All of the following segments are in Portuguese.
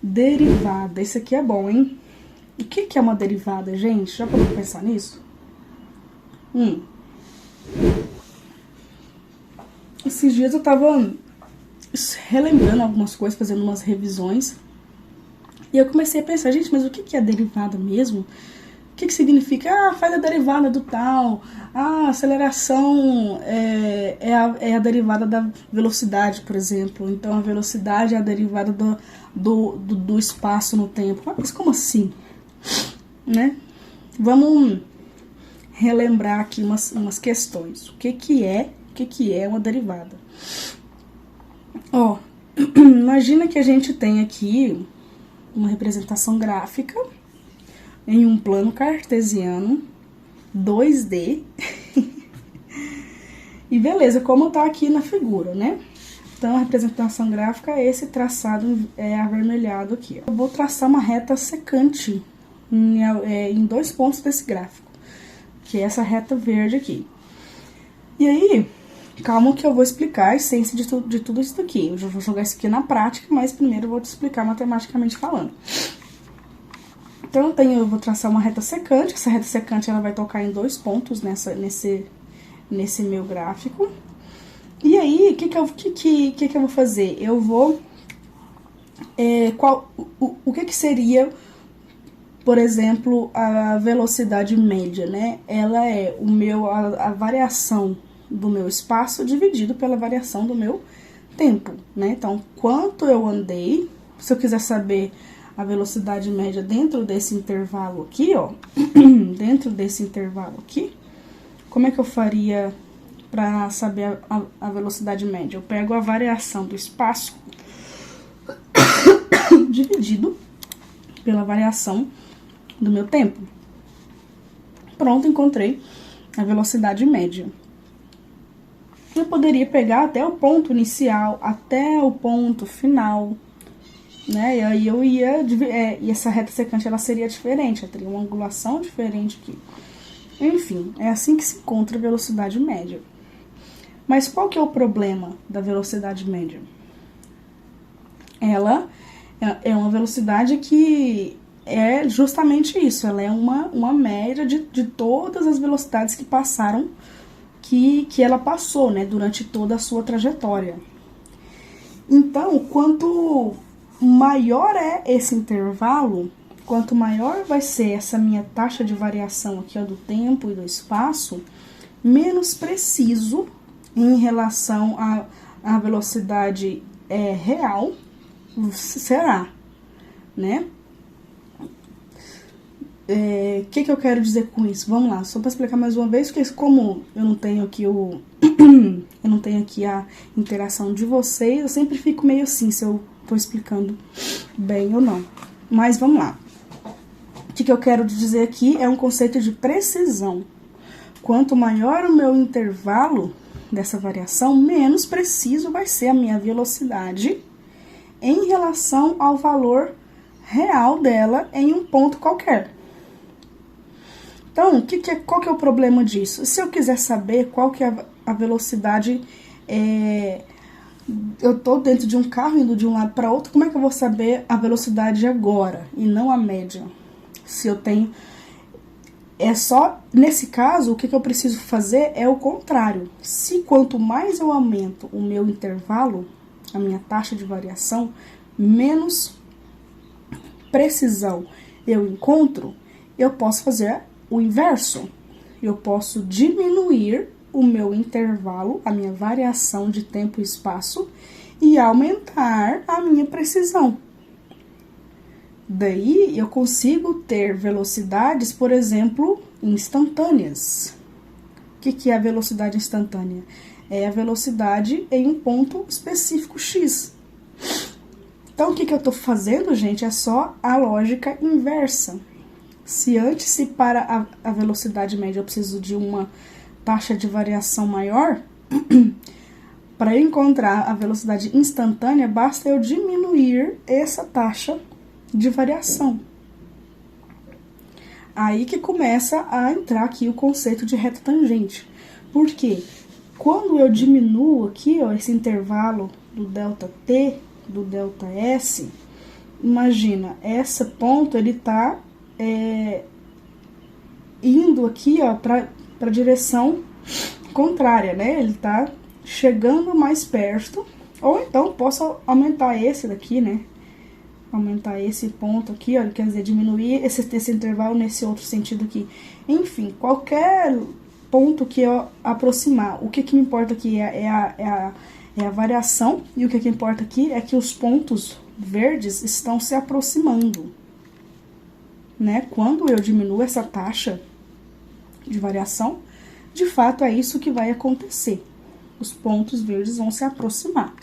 Derivada. Esse aqui é bom, hein? O que é uma derivada, gente? Já parou pra pensar nisso? Esses dias eu tava relembrando algumas coisas, fazendo umas revisões. E eu comecei a pensar, gente, mas o que é derivada mesmo? O que significa? Ah, faz a derivada do tal. Ah, aceleração é a derivada da velocidade, por exemplo. Então, a velocidade é a derivada do espaço no tempo. Mas como assim? Né? Vamos relembrar aqui umas questões. O que é uma derivada? Ó, imagina que a gente tem aqui uma representação gráfica em um plano cartesiano 2D. E beleza, como tá aqui na figura, né? Então, a representação gráfica é esse traçado avermelhado aqui. Eu vou traçar uma reta secante em 2 pontos desse gráfico, que é essa reta verde aqui. E aí, calma que eu vou explicar a essência de tudo isso aqui. Eu já vou jogar isso aqui na prática, mas primeiro eu vou te explicar matematicamente falando. Então, eu vou traçar uma reta secante. Essa reta secante ela vai tocar em 2 pontos nesse meu gráfico. E aí, o que eu vou fazer? Eu vou... o que seria, por exemplo, a velocidade média, né? Ela é a variação do meu espaço dividido pela variação do meu tempo, né? Então, quanto eu andei, se eu quiser saber a velocidade média dentro desse intervalo aqui, ó, dentro desse intervalo aqui, como é que eu faria para saber a velocidade média? Eu pego a variação do espaço dividido pela variação do meu tempo. Pronto, encontrei a velocidade média. Eu poderia pegar até o ponto inicial, até o ponto final, né? E aí eu ia... e essa reta secante, ela seria diferente, ela teria uma angulação diferente aqui. Enfim, é assim que se encontra a velocidade média. Mas qual que é o problema da velocidade média? Ela é uma velocidade que é justamente isso, ela é uma média de todas as velocidades que passaram, que ela passou, né, durante toda a sua trajetória. Então, quanto maior é esse intervalo, quanto maior vai ser essa minha taxa de variação aqui, ó, do tempo e do espaço, menos preciso em relação à velocidade real será, né? Que eu quero dizer com isso? Vamos lá, só para explicar mais uma vez, porque como eu não tenho aqui eu não tenho aqui a interação de vocês, eu sempre fico meio assim, se eu tô explicando bem ou não. Mas vamos lá. O que eu quero dizer aqui é um conceito de precisão. Quanto maior o meu intervalo dessa variação, menos preciso vai ser a minha velocidade em relação ao valor real dela em um ponto qualquer. Então, qual que é o problema disso? Se eu quiser saber qual que é a velocidade, eu tô dentro de um carro indo de um lado para outro, como é que eu vou saber a velocidade agora e não a média? Se eu tenho... nesse caso, o que eu preciso fazer é o contrário. Se quanto mais eu aumento o meu intervalo, a minha taxa de variação, menos precisão eu encontro, eu posso fazer o inverso. Eu posso diminuir o meu intervalo, a minha variação de tempo e espaço, e aumentar a minha precisão. Daí, eu consigo ter velocidades, por exemplo, instantâneas. O que é a velocidade instantânea? É a velocidade em um ponto específico X. Então, o que eu estou fazendo, gente, é só a lógica inversa. Se antes, se para a velocidade média eu preciso de uma taxa de variação maior, para eu encontrar a velocidade instantânea, basta eu diminuir essa taxa de variação. Aí que começa a entrar aqui o conceito de reta tangente. Por quê? Quando eu diminuo aqui, ó, esse intervalo do ΔT, do ΔS, imagina, esse ponto, ele tá indo aqui, ó, pra direção contrária, né? Ele tá chegando mais perto, ou então posso aumentar esse daqui, né? Aumentar esse ponto aqui, ó, quer dizer, diminuir esse intervalo nesse outro sentido aqui. Enfim, qualquer ponto que eu aproximar, o que me importa aqui é a variação, e o que importa aqui é que os pontos verdes estão se aproximando, né? Quando eu diminuo essa taxa de variação, de fato é isso que vai acontecer. Os pontos verdes vão se aproximar.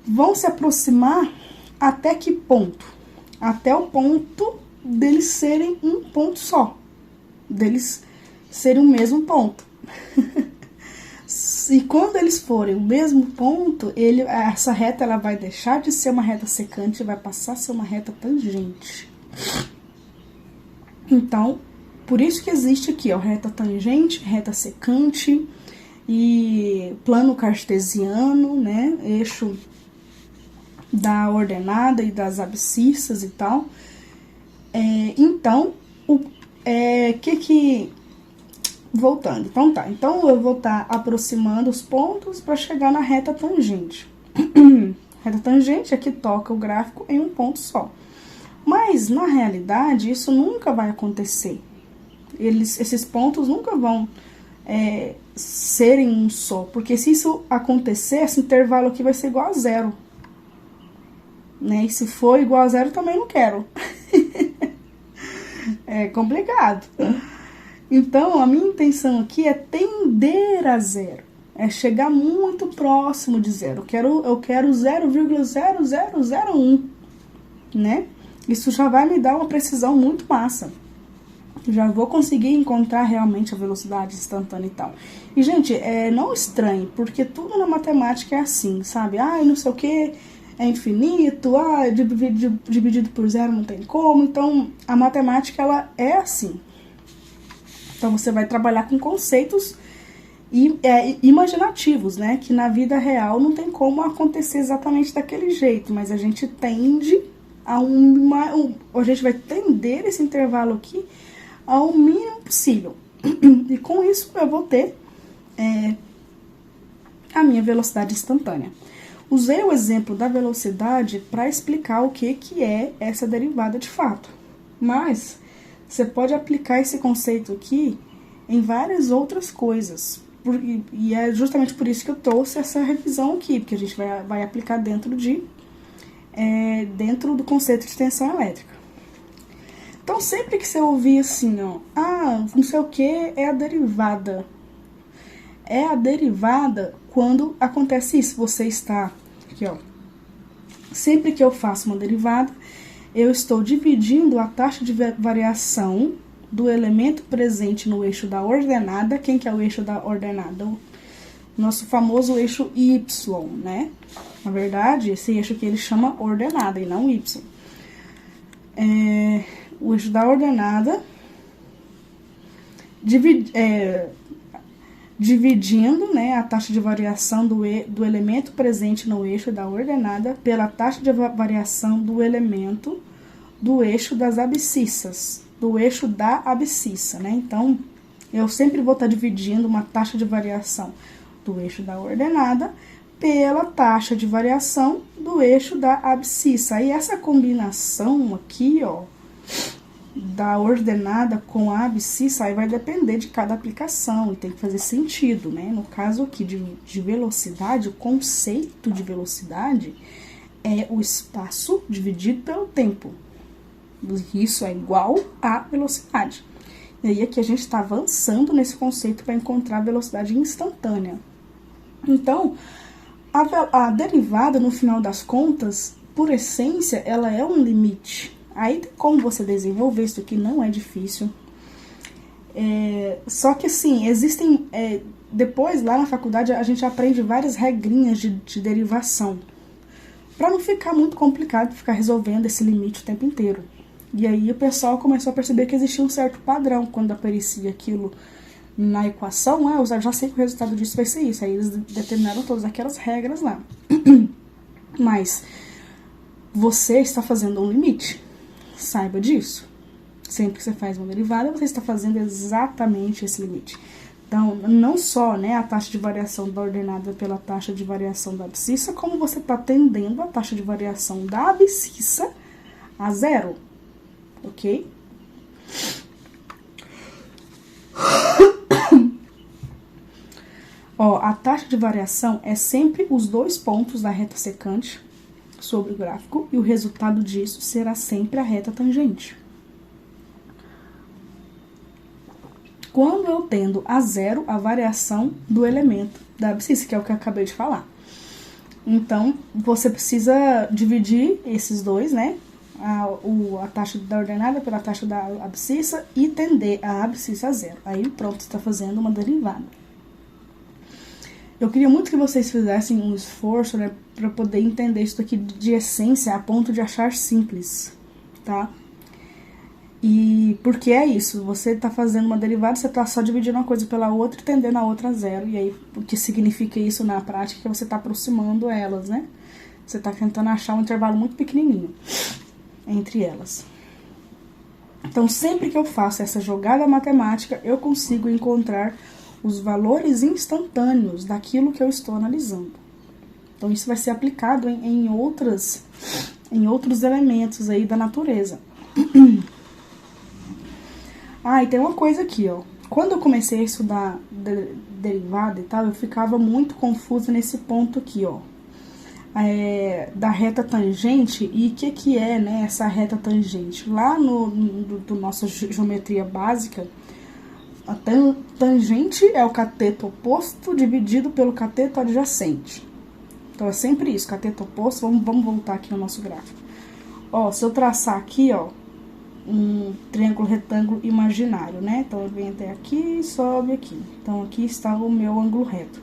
Vão se aproximar até que ponto? Até o ponto deles serem um ponto só. Deles serem o mesmo ponto. E quando eles forem o mesmo ponto, essa reta ela vai deixar de ser uma reta secante e vai passar a ser uma reta tangente. Então, por isso que existe aqui, ó, reta tangente, reta secante e plano cartesiano, né? Eixo da ordenada e das abscissas e tal. Então, voltando, então tá. Então, eu vou estar aproximando os pontos para chegar na reta tangente. Reta tangente é que toca o gráfico em um ponto só. Mas, na realidade, isso nunca vai acontecer. Esses pontos nunca vão serem um só. Porque se isso acontecer, esse intervalo aqui vai ser igual a zero. Né? E se for igual a zero, também não quero. É complicado. Então, a minha intenção aqui é tender a zero. É chegar muito próximo de zero. Eu quero 0,0001, né? Isso já vai me dar uma precisão muito massa. Já vou conseguir encontrar realmente a velocidade instantânea e tal. E, gente, não estranhe, porque tudo na matemática é assim, sabe? Não sei o que, é infinito, dividido por zero não tem como. Então, a matemática, ela é assim. Então, você vai trabalhar com conceitos imaginativos, né? Que na vida real não tem como acontecer exatamente daquele jeito, mas a gente tende a gente vai tender esse intervalo aqui ao mínimo possível. E com isso eu vou ter a minha velocidade instantânea. Usei o exemplo da velocidade para explicar o que é essa derivada de fato. Mas você pode aplicar esse conceito aqui em várias outras coisas. E é justamente por isso que eu trouxe essa revisão aqui, porque a gente vai aplicar dentro do conceito de tensão elétrica. Então, sempre que você ouvir assim, ó, não sei o que, é a derivada. É a derivada quando acontece isso. Você está aqui, ó. Sempre que eu faço uma derivada, eu estou dividindo a taxa de variação do elemento presente no eixo da ordenada. Quem que é o eixo da ordenada? O nosso famoso eixo Y, né? Na verdade, esse eixo aqui ele chama ordenada e não Y. O eixo da ordenada dividindo, né, a taxa de variação do elemento presente no eixo da ordenada pela taxa de variação do elemento do eixo das abscissas, do eixo da abscissa, né? Então, eu sempre vou estar dividindo uma taxa de variação do eixo da ordenada pela taxa de variação do eixo da abscissa. Aí, essa combinação aqui, ó, da ordenada com a abscissa, aí vai depender de cada aplicação e tem que fazer sentido, né? No caso aqui de velocidade, o conceito de velocidade é o espaço dividido pelo tempo. Isso é igual à velocidade. E aí aqui a gente está avançando nesse conceito para encontrar a velocidade instantânea. Então, a derivada, no final das contas, por essência, ela é um limite. Aí tem como você desenvolver isso aqui, não é difícil. Só que assim, existem... depois, lá na faculdade, a gente aprende várias regrinhas de derivação. Para não ficar muito complicado ficar resolvendo esse limite o tempo inteiro. E aí o pessoal começou a perceber que existia um certo padrão quando aparecia aquilo na equação. Eu já sei que o resultado disso vai ser isso. Aí eles determinaram todas aquelas regras lá. Mas... você está fazendo um limite. Saiba disso. Sempre que você faz uma derivada, você está fazendo exatamente esse limite. Então, não só, né, a taxa de variação da ordenada pela taxa de variação da abscissa, como você está tendendo a taxa de variação da abscissa a zero, ok? Ó, a taxa de variação é sempre os dois pontos da reta secante sobre o gráfico, e o resultado disso será sempre a reta tangente. Quando eu tendo a zero a variação do elemento da abscissa, que é o que eu acabei de falar. Então, você precisa dividir esses dois, né? A taxa da ordenada pela taxa da abscissa e tender a abscissa a zero. Aí, pronto, você está fazendo uma derivada. Eu queria muito que vocês fizessem um esforço, né, para poder entender isso aqui de essência a ponto de achar simples, tá? E porque é isso, você tá fazendo uma derivada, você tá só dividindo uma coisa pela outra e tendendo a outra a zero. E aí, o que significa isso na prática é que você tá aproximando elas, né? Você tá tentando achar um intervalo muito pequenininho entre elas. Então, sempre que eu faço essa jogada matemática, eu consigo encontrar os valores instantâneos daquilo que eu estou analisando. Então, isso vai ser aplicado em outros elementos aí da natureza. Ah, e tem uma coisa aqui, ó. Quando eu comecei a estudar derivada e tal, eu ficava muito confusa nesse ponto aqui, ó. Da reta tangente. E o que é, né, essa reta tangente? Lá do nossa geometria básica, a tangente é o cateto oposto dividido pelo cateto adjacente. Então, é sempre isso, cateto oposto. Vamos voltar aqui no nosso gráfico. Ó, se eu traçar aqui, ó, um triângulo retângulo imaginário, né? Então, eu venho até aqui e sobe aqui. Então, aqui está o meu ângulo reto.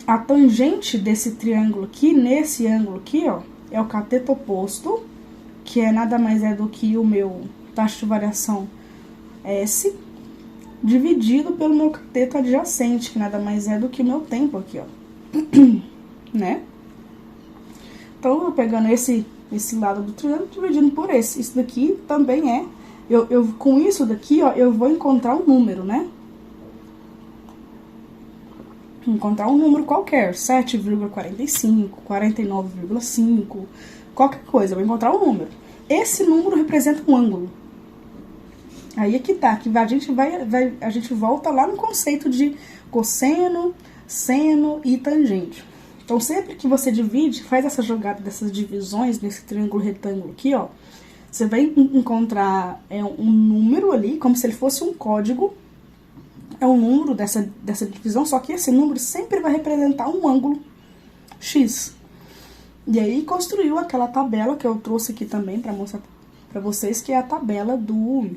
A tangente desse triângulo aqui, nesse ângulo aqui, ó, é o cateto oposto, que é nada mais é do que o meu taxa de variação S, dividido pelo meu cateto adjacente, que nada mais é do que o meu tempo aqui, ó. Né? Então, eu pegando esse lado do triângulo, dividindo por esse. Isso daqui também é... com isso daqui, ó, eu vou encontrar um número, né? Encontrar um número qualquer, 7,45, 49,5, qualquer coisa, eu vou encontrar um número. Esse número representa um ângulo. Aí é que tá, que a gente volta lá no conceito de cosseno, seno e tangente. Então, sempre que você divide, faz essa jogada dessas divisões nesse triângulo retângulo aqui, ó, você vai encontrar um número ali, como se ele fosse um código. É um número dessa divisão, só que esse número sempre vai representar um ângulo X. E aí, construiu aquela tabela que eu trouxe aqui também para mostrar para vocês, que é a tabela do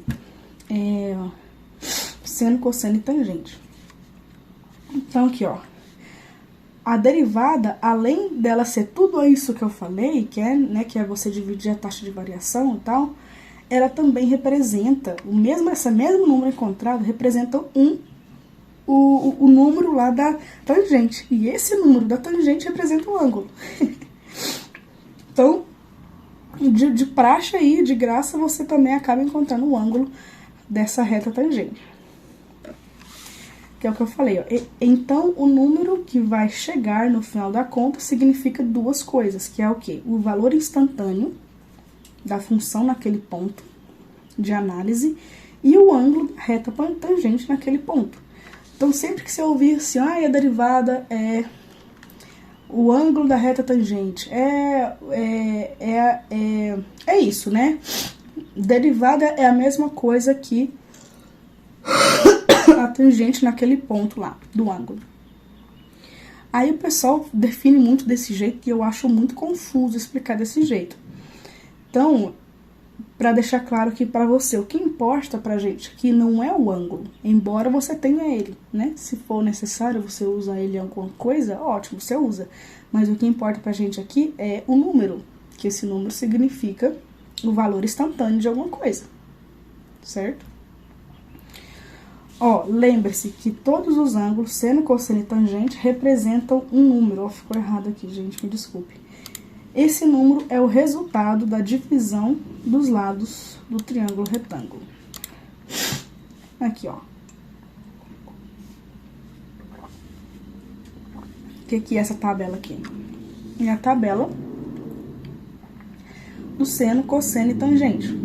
seno, cosseno e tangente. Então, aqui, ó. A derivada, além dela ser tudo isso que eu falei, que é você dividir a taxa de variação e tal, ela também representa, esse mesmo número encontrado, representa o número lá da tangente. E esse número da tangente representa o ângulo. Então, de praxe aí, de graça, você também acaba encontrando o ângulo dessa reta tangente. Que é o que eu falei, ó. Então, o número que vai chegar no final da conta significa duas coisas, que é o quê? O valor instantâneo da função naquele ponto de análise e o ângulo da reta tangente naquele ponto. Então, sempre que você ouvir assim, a derivada é o ângulo da reta tangente, é isso, né? Derivada é a mesma coisa que a tangente naquele ponto lá, do ângulo. Aí o pessoal define muito desse jeito e eu acho muito confuso explicar desse jeito. Então, para deixar claro aqui para você, o que importa pra gente aqui não é o ângulo, embora você tenha ele, né? Se for necessário você usar ele em alguma coisa, ótimo, você usa. Mas o que importa pra gente aqui é o número, que esse número significa o valor instantâneo de alguma coisa, certo? Ó, lembre-se que todos os ângulos, seno, cosseno e tangente, representam um número. Ó, ficou errado aqui, gente, me desculpe. Esse número é o resultado da divisão dos lados do triângulo retângulo. Aqui, ó. O que é essa tabela aqui? É a tabela do seno, cosseno e tangente.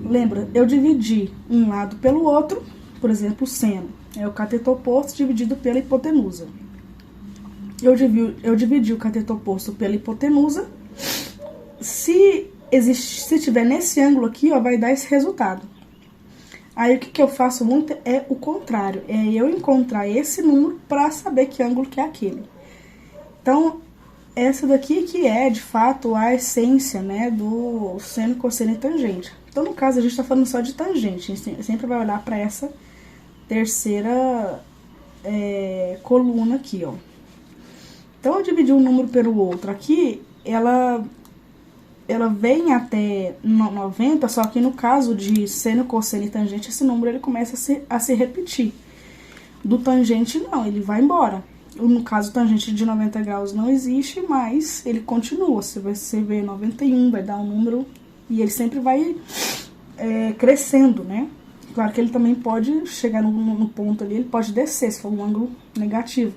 Lembra, eu dividi um lado pelo outro, por exemplo, o seno é o cateto oposto dividido pela hipotenusa. Eu dividi o cateto oposto pela hipotenusa. Se tiver nesse ângulo aqui, ó, vai dar esse resultado. Aí, o que eu faço muito é o contrário. É eu encontrar esse número para saber que ângulo que é aquele. Então, essa daqui que é, de fato, a essência, né, do seno, cosseno e tangente. Então, no caso, a gente tá falando só de tangente. A gente sempre vai olhar para essa terceira coluna aqui, ó. Então, eu dividi um número pelo outro. Aqui, ela vem até 90, só que no caso de seno, cosseno e tangente, esse número ele começa a se repetir. Do tangente, não, ele vai embora. No caso, tangente de 90 graus não existe, mas ele continua. Você vê 91, vai dar um número, e ele sempre vai crescendo, né? Claro que ele também pode chegar no ponto ali, ele pode descer, se for um ângulo negativo.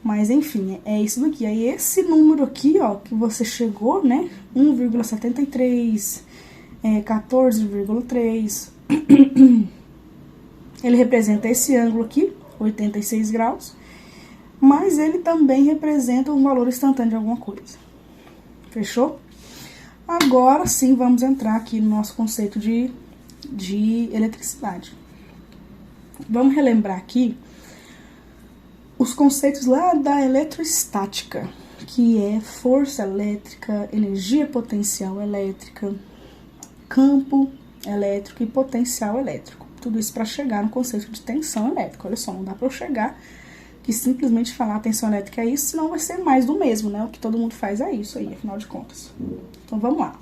Mas, enfim, é isso daqui. Aí, esse número aqui, ó, que você chegou, né? 1,73, 14,3. Ele representa esse ângulo aqui, 86 graus. Mas ele também representa um valor instantâneo de alguma coisa. Fechou? Agora, sim, vamos entrar aqui no nosso conceito de eletricidade. Vamos relembrar aqui os conceitos lá da eletroestática, que é força elétrica, energia potencial elétrica, campo elétrico e potencial elétrico. Tudo isso para chegar no conceito de tensão elétrica. Olha só, não dá para eu chegar que simplesmente falar tensão elétrica é isso, senão vai ser mais do mesmo, né? O que todo mundo faz é isso aí, afinal de contas. Então, vamos lá.